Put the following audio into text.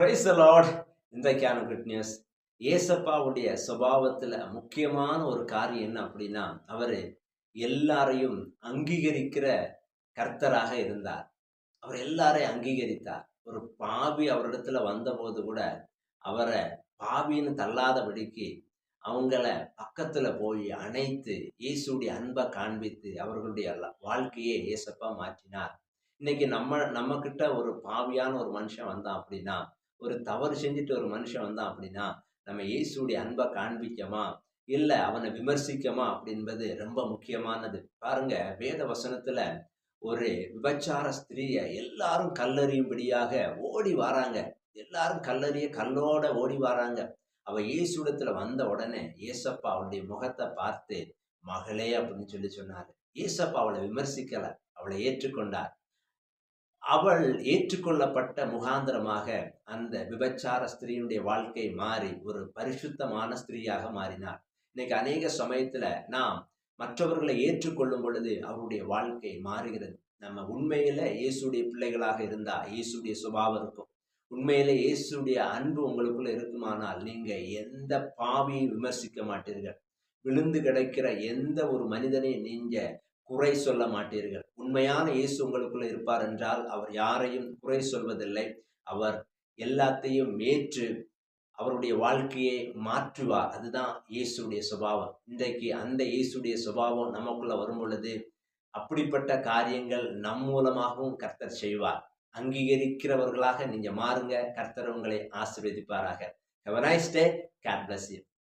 Praise the Lord. இன்றைக்கான good news. ஏசப்பாவுடைய சுபாவத்துல முக்கியமான ஒரு காரியம் என்ன அப்படின்னா, அவரு எல்லாரையும் அங்கீகரிக்கிற கர்த்தராக இருந்தார். அவர் எல்லாரையும் அங்கீகரித்தார். ஒரு பாவி அவரிடத்துல வந்தபோது கூட அவர பாவின்னு தள்ளாதபடிக்கு அவங்கள பக்கத்துல போய் அணைத்து இயேசுடைய அன்பை காண்பித்து அவர்களுடைய வாழ்க்கையை ஏசப்பா மாற்றினார். இன்னைக்கு நம்ம கிட்ட ஒரு பாவியான ஒரு மனுஷன் வந்தான் அப்படின்னா, ஒரு தவறு செஞ்சுட்டு ஒரு மனுஷன் வந்தான் அப்படின்னா, நம்ம இயேசுடைய அன்பை காண்பிக்கமா இல்ல அவனை விமர்சிக்கமா அப்படின்பது ரொம்ப முக்கியமானது. பாருங்க, வேத வசனத்துல ஒரு விபச்சார ஸ்திரீய எல்லாரும் கல்லெறியும்படியாக ஓடி வாராங்க. எல்லாரும் கல்லோட ஓடி வாராங்க. அவ இயேசுவிடத்துல வந்த உடனே ஏசப்பா அவளுடைய முகத்தை பார்த்து, மகளே அப்படின்னு சொல்லி சொன்னாரு. ஏசப்பா அவளை விமர்சிக்கல, அவளை ஏற்றுக்கொண்டார். அவள் ஏற்றுக்கொள்ளப்பட்ட முகாந்திரமாக அந்த விபச்சார ஸ்திரீனுடைய வாழ்க்கை மாறி ஒரு பரிசுத்தமான ஸ்திரீயாக மாறினார். இன்னைக்கு அநேக சமயத்துல நாம் மற்றவர்களை ஏற்றுக்கொள்ளும் பொழுது அவருடைய வாழ்க்கை மாறுகிறது. நம்ம உண்மையில இயேசுடைய பிள்ளைகளாக இருந்தா இயேசுடைய சுபாவம் இருக்கும். உண்மையிலே இயேசுடைய அன்பு உங்களுக்குள்ள இருக்குமானால் நீங்க எந்த பாவியும் விமர்சிக்க மாட்டீர்கள். விழுந்து கிடக்கிற எந்த ஒரு மனிதனையும் நீங்க குறை சொல்ல மாட்டீர்கள். உண்மையான இயேசு உங்களுக்குள்ள இருப்பார் என்றால் அவர் யாரையும் குறை சொல்வதில்லை. அவர் எல்லாத்தையும் ஏற்று அவருடைய வாழ்க்கையை மாற்றுவார். அதுதான் இயேசுடைய சுபாவம். இன்றைக்கு அந்த இயேசுடைய சுபாவம் நமக்குள்ள வரும் பொழுது அப்படிப்பட்ட காரியங்கள் நம் மூலமாகவும் கர்த்தர் செய்வார். அங்கீகரிக்கிறவர்களாக நீங்க மாறுங்க. கர்த்தர் உங்களை ஆசீர்வதிப்பாராக. Have a nice day. God bless you.